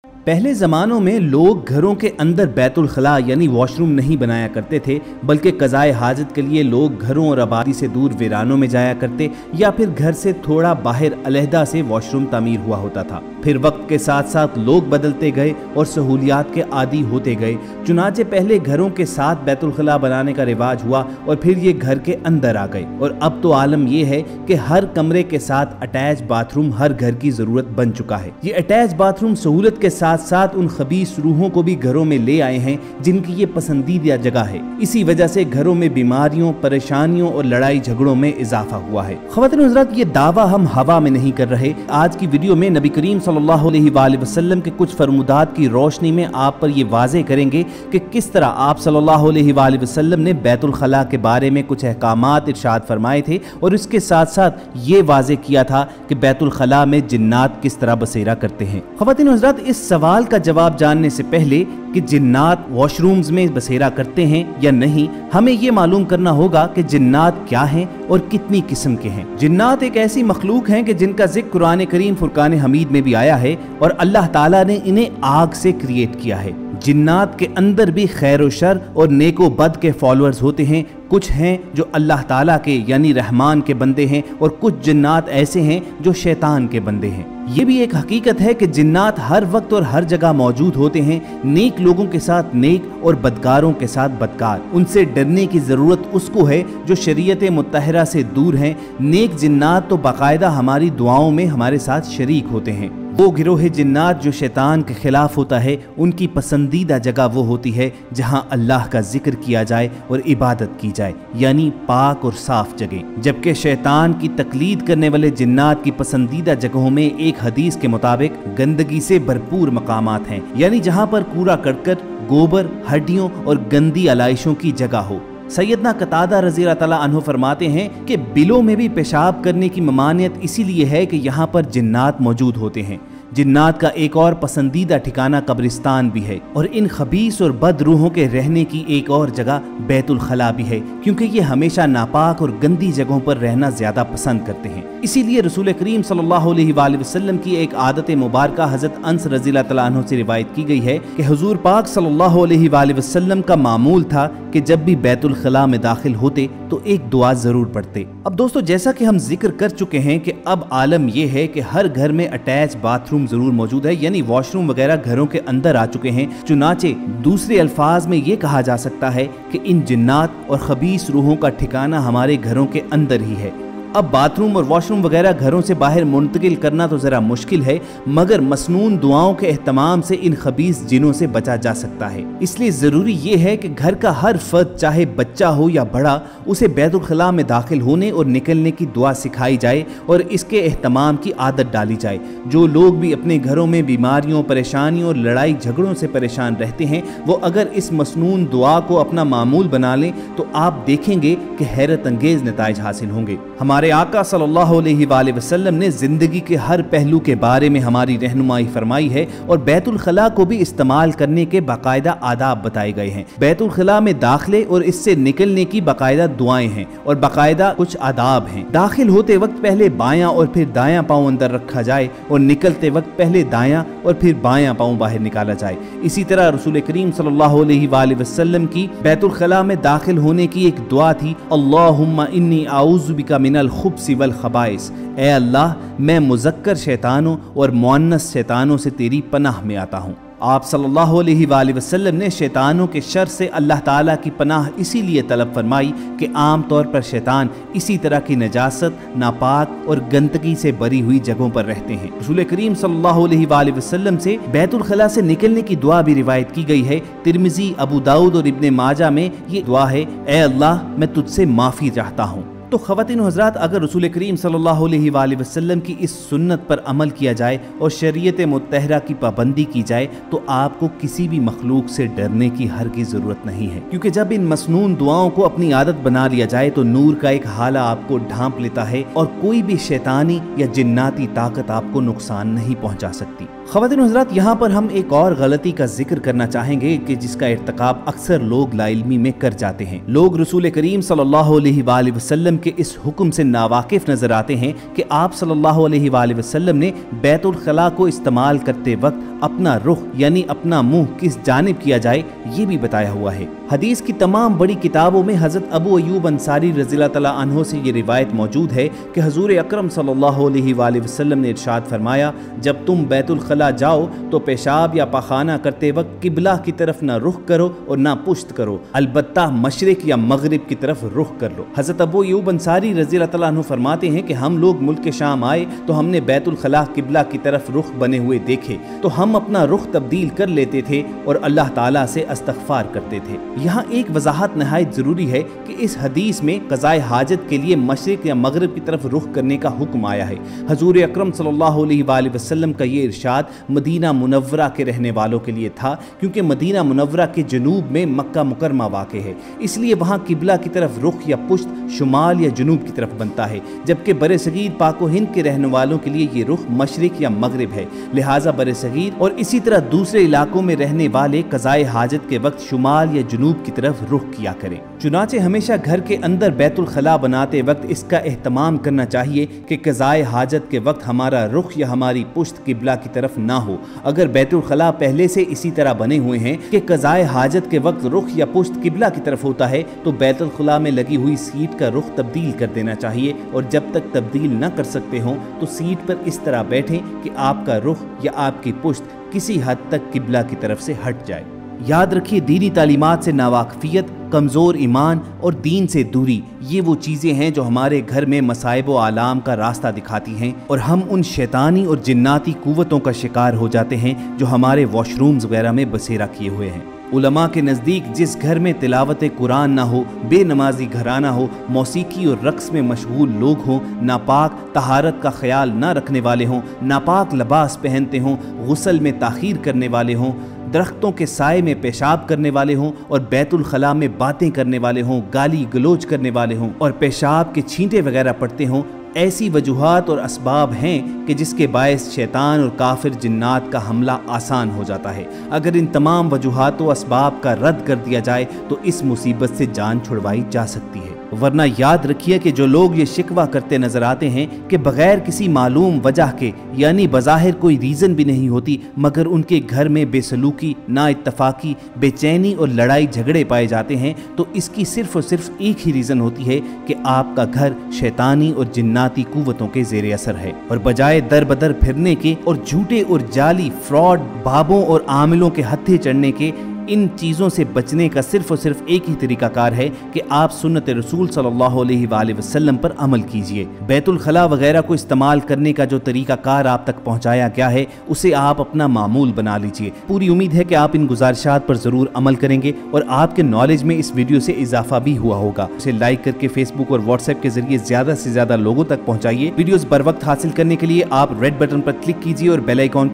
पहले ज़मानों में लोग घरों के अंदर बैतुल खला यानी वॉशरूम नहीं बनाया करते थे, बल्कि क़ज़ाए हाजत के लिए लोग घरों और आबादी से दूर वीरानों में जाया करते या फिर घर से थोड़ा बाहर अलहदा से वॉशरूम तामीर हुआ होता था। फिर वक्त के साथ साथ लोग बदलते गए और सहूलियात के आदी होते गए। चुनाचे पहले घरों के साथ बैतुल खला बनाने का रिवाज हुआ और फिर ये घर के अंदर आ गए, और अब तो आलम ये है कि हर कमरे के साथ अटैच बाथरूम हर घर की ज़रूरत बन चुका है। ये अटैच बाथरूम सहूलत के साथ साथ उन खबीस रूहों को भी घरों में ले आए हैं जिनकी ये पसंदीदा जगह है। इसी वजह से घरों में बीमारियों, परेशानियों और लड़ाई झगड़ों में इजाफा हुआ है। ख़वातीन हज़रात, ये दावा हम हवा में नहीं कर रहे। आज की वीडियो में नबी करीम सल्लल्लाहु अलैहि वसल्लम के कुछ फरमुदात की रोशनी में आप पर ये वाज़े करेंगे कि किस तरह आप सल्लल्लाहु अलैहि वसल्लम ने बैतुल खला के बारे में कुछ अहकामात इरशाद फरमाए थे, और इसके साथ साथ ये वाज़े किया था कि बैतुल खला में जिन्नात किस तरह बसेरा करते हैं। ख़वातीन हज़रात, इस सवाल का जवाब जानने से पहले कि जिन्नात वॉशरूम्स में बसेरा करते हैं या नहीं, हमें ये मालूम करना होगा कि जिन्नात क्या हैं और कितनी किस्म के हैं। जिन्नात एक ऐसी मखलूक हैं कि जिनका जिक्र कुरान करीम फुरकान हमीद में भी आया है, और अल्लाह ताला ने इन्हें आग से क्रिएट किया है। जिन्नात के अंदर भी खैर व शर और नेको बद के फॉलोअर्स होते हैं। कुछ हैं जो अल्लाह ताला के यानी रहमान के बंदे हैं, और कुछ जिन्नात ऐसे हैं जो शैतान के बंदे हैं। ये भी एक हकीकत है कि जिन्नात हर वक्त और हर जगह मौजूद होते हैं। नेक लोगों के साथ नेक और बदकारों के साथ बदकार। उनसे डरने की ज़रूरत उसको है जो शरीयत मुत्तहरा से दूर हैं। नेक जिन्नात तो बाकायदा हमारी दुआओं में हमारे साथ शरीक होते हैं। वो गिरोह जिन्नात जो शैतान के खिलाफ होता है, उनकी पसंदीदा जगह वो होती है जहाँ अल्लाह का जिक्र किया जाए और इबादत की जाए, यानी पाक और साफ जगह। जबकि शैतान की तकलीद करने वाले जिन्नात की पसंदीदा जगहों में एक हदीस के मुताबिक गंदगी से भरपूर मकामात हैं, यानी जहाँ पर कूड़ा करकट, गोबर, हड्डियों और गंदी आलाइशों की जगह हो। सैयदना कतादा रज़ी अल्लाह तआला अन्हु फरमाते हैं कि बिलों में भी पेशाब करने की ममानियत इसीलिए है कि यहाँ पर जिन्नात मौजूद होते हैं। जिन्नात का एक और पसंदीदा ठिकाना कब्रिस्तान भी है, और इन खबीस और बद रूहों के रहने की एक और जगह बैतुल खला भी है, क्योंकि ये हमेशा नापाक और गंदी जगहों पर रहना ज्यादा पसंद करते हैं। इसीलिए रसूल करीम सल्लल्लाहु अलैहि वसल्लम की एक आदत मुबारका हज़रत अनस रज़ी अल्लाह तआला अन्हु से रिवायत की गई है कि हुजूर पाक सल्लल्लाहु अलैहि वसल्लम का मामूल था कि जब भी बैतुल खला में दाखिल होते तो एक दुआ जरूर पढ़ते। अब दोस्तों, जैसा कि हम जिक्र कर चुके हैं कि अब आलम यह है कि हर घर में अटैच बाथरूम जरूर मौजूद है, यानी वॉशरूम वगैरह घरों के अंदर आ चुके हैं। चुनाचे दूसरे अल्फाज में ये कहा जा सकता है कि इन जिन्नात और खबीस रूहों का ठिकाना हमारे घरों के अंदर ही है। अब बाथरूम और वॉशरूम वगैरह घरों से बाहर मुंतकिल करना तो ज़रा मुश्किल है, मगर मसनून दुआओं के एहतमाम से इन खबीस जिनों से बचा जा सकता है। इसलिए ज़रूरी ये है कि घर का हर फर्द, चाहे बच्चा हो या बड़ा, उसे बैतुल खला में दाखिल होने और निकलने की दुआ सिखाई जाए और इसके एहतमाम की आदत डाली जाए। जो लोग भी अपने घरों में बीमारियों, परेशानियों और लड़ाई झगड़ों से परेशान रहते हैं, वो अगर इस मसनून दुआ को अपना मामूल बना लें तो आप देखेंगे कि हैरत अंगेज नताइज हासिल होंगे। हमारे आका सल्लल्लाहु अलैहि वसल्लम ने जिंदगी के हर पहलू के बारे में हमारी रहनुमाई फरमाई है, और बैतुल खला को भी इस्तेमाल करने के बाकायदा आदाब बताए गए हैं। बैतुल खला में दाखिले और इससे निकलने की बाकायदा दुआएं हैं और बाकायदा कुछ आदाब हैं। दाखिल होते वक्त पहले बायां और फिर दायां पांव अंदर रखा जाए, और निकलते वक्त पहले दायां और फिर बायां पांव बाहर निकाला जाए। इसी तरह रसूल करीम सल्लल्लाहु अलैहि वसल्लम की बैतुल खला में दाखिल होने की एक दुआ थी, अल्लाहुम्मा इन्नी आऊज़ु बिका मिनल खुब्सी वल खबाइस। ए अल्लाह, मैं मुज़क्कर शैतानों और मुअन्नस शैतानों से तेरी पनाह में आता हूँ। आप सल्लल्लाहु अलैहि वसल्लम ने शैतानों के शर से अल्लाह ताला की पनाह इसीलिए तलब फरमाई कि आम तौर पर शैतान इसी तरह की नजासत, नापाक और गंदगी से भरी हुई जगहों पर रहते हैं। रसूल करीम सल्लल्लाहु अलैहि वसल्लम से बैतुल खला से निकलने की दुआ भी रिवायत की गई है। तिरमिजी, अबू दाऊद और इब्ने माजा में ये दुआ है, ए अल्लाह, मैं तुझसे माफ़ी चाहता हूँ। तो ख़वातीन हज़रात, अगर रसूल करीम सल्लल्लाहु अलैहि वसल्लम की इस सुन्नत पर अमल किया जाए और शरीयत मुत्तहरा की पाबंदी की जाए तो आपको किसी भी मखलूक से डरने की हरगिज़ ज़रूरत नहीं है, क्योंकि जब इन मसनून दुआओं को अपनी आदत बना लिया जाए तो नूर का एक हाला आपको ढांप लेता है और कोई भी शैतानी या जिन्नाती ताकत आपको नुकसान नहीं पहुँचा सकती। ख़वातीन हज़रात, यहाँ पर हम एक और गलती का जिक्र करना चाहेंगे कि जिसका इर्तिकाब अक्सर लोग लाइल्मी में कर जाते हैं। लोग रसूल करीम सल्लल्लाहु अलैहि वसल्लम के इस हुक्म से नावाकिफ नजर आते हैं कि आप सल्लल्लाहु अलैहि वसल्लम ने बैतुल खला को इस्तेमाल करते वक्त अपना रुख यानी अपना मुंह किस जानिब किया जाए ये भी बताया हुआ है। हदीस की तमाम बड़ी किताबों में हजरत अबू अय्यूब अंसारी रज़ियल्लाहु तआला अन्हु से ये रिवायत मौजूद है कि हुज़ूर अकरम सल्लल्लाहु अलैहि वसल्लम ने इरशाद फरमाया, जब तुम बैतुल खला जाओ तो पेशाब या पखाना करते वक्त किबला की तरफ ना रुख करो और ना पुश्त करो, अलबत्ता मशरिक या मगरिब की तरफ रुख कर लो। हजरत अबू अय्यूब अंसारी रज़ियल्लाहु तआला अन्हु फरमाते हैं कि हम लोग मुल्क के शाम आए तो हमने बैतुल खला किबला की तरफ रुख बने हुए देखे तो हम अपना रुख तब्दील कर लेते थे और अल्लाह ताला से इस्तग़फ़ार करते थे। यहाँ एक वजाहत नहायत ज़रूरी है कि इस हदीस में क़ज़ाए हाजत के लिए मशरिक या मगरिब की तरफ रुख करने का हुक्म आया है। हुज़ूर अकरम सल्लल्लाहु अलैहि वसल्लम का ये इरशाद मदीना मुनव्वरा के रहने वालों के लिए था, क्योंकि मदीना मुनव्वरा के जनूब में मक्का मुकरमा वाक़े है, इसलिए वहाँ किबला की तरफ रुख या पुश्त शुमाल या जनूब की तरफ बनता है, जबकि बरे सगीर पाक व हिंद के रहने वालों के लिए ये रुख मशरिक या मगरिब है। लिहाजा बरे सगीर और इसी तरह दूसरे इलाकों में रहने वाले क़ज़ाए हाजत के वक्त शुमाल या जनूब की तरफ रुख किया करें। चुनाचे हमेशा घर के अंदर बैतुल खला बनाते वक्त इसका एहतमाम करना चाहिए कि क़ज़ाए हाजत के वक्त हमारा रुख या हमारी पुश्त किबला की तरफ ना हो। अगर बैतुल खला पहले से इसी तरह बने हुए हैं कि क़ज़ाए हाजत के वक्त रुख या पुश्त किबला की तरफ होता है तो बैतुल खला में लगी हुई सीट का रुख तब्दील कर देना चाहिए, और जब तक तब्दील न कर सकते हों तो सीट पर इस तरह बैठें कि आपका रुख या आपकी पुश्त किसी हद तक किबला की तरफ से हट जाए। याद रखिए, दीनी तालीमात से नावाकफियत, कमज़ोर ईमान और दीन से दूरी ये वो चीज़ें हैं जो हमारे घर में मसाइब व आलाम का रास्ता दिखाती हैं और हम उन शैतानी और जिन्नाती कुव्वतों का शिकार हो जाते हैं जो हमारे वॉशरूम्स वगैरह में बसेरा किए हुए हैं। उलमा के नज़दीक जिस घर में तिलावत कुरान ना हो, बेनमाजी घराना हो, मौसीकी और रक्स में मशगूल लोग हों, नापाक तहारत का ख्याल ना रखने वाले हों, नापाक लिबास पहनते हों, गुस्ल में ताख़ीर करने वाले हों, दरख्तों के साए में पेशाब करने वाले हों और बैतुल खला में बातें करने वाले हों, गाली गलोच करने वाले हों और पेशाब के छींटे वगैरह पड़ते हों, ऐसी वजूहात और असबाब हैं कि जिसके बायस शैतान और काफिर जिन्नात का हमला आसान हो जाता है। अगर इन तमाम वजूहात और असबाब का रद्द कर दिया जाए तो इस मुसीबत से जान छुड़वाई जा सकती है। वरना याद रखिए कि जो लोग ये शिकवा करते नजर आते हैं कि बगैर किसी मालूम वजह के, यानी बज़ाहिर कोई रीज़न भी नहीं होती, मगर उनके घर में बेसलूकी, ना इत्तफाकी, बेचैनी और लड़ाई झगड़े पाए जाते हैं, तो इसकी सिर्फ और सिर्फ एक ही रीज़न होती है कि आपका घर शैतानी और जिन्नाती कुव्वतों के ज़ेरे असर है। और बजाय दर बदर फिरने के और झूठे और जाली फ्रॉड बाबों और आमिलों के हत्थे चढ़ने के, इन चीज़ों से बचने का सिर्फ और सिर्फ एक ही तरीकाकार है कि आप सुन्नत रसूल सल्लल्लाहु अलैहि वसल्लम पर अमल कीजिए। बैतुल खला वगैरह को इस्तेमाल करने का जो तरीकाकार आप तक पहुंचाया गया है उसे आप अपना मामूल बना लीजिए। पूरी उम्मीद है कि आप इन गुजारिशात पर ज़रूर अमल करेंगे और आपके नॉलेज में इस वीडियो से इजाफा भी हुआ होगा। उसे लाइक करके फेसबुक और व्हाट्सएप के जरिए ज़्यादा से ज़्यादा लोगों तक पहुँचाइए। वीडियोज़ बर वक्त हासिल करने के लिए आप रेड बटन पर क्लिक कीजिए और बेल आइकॉन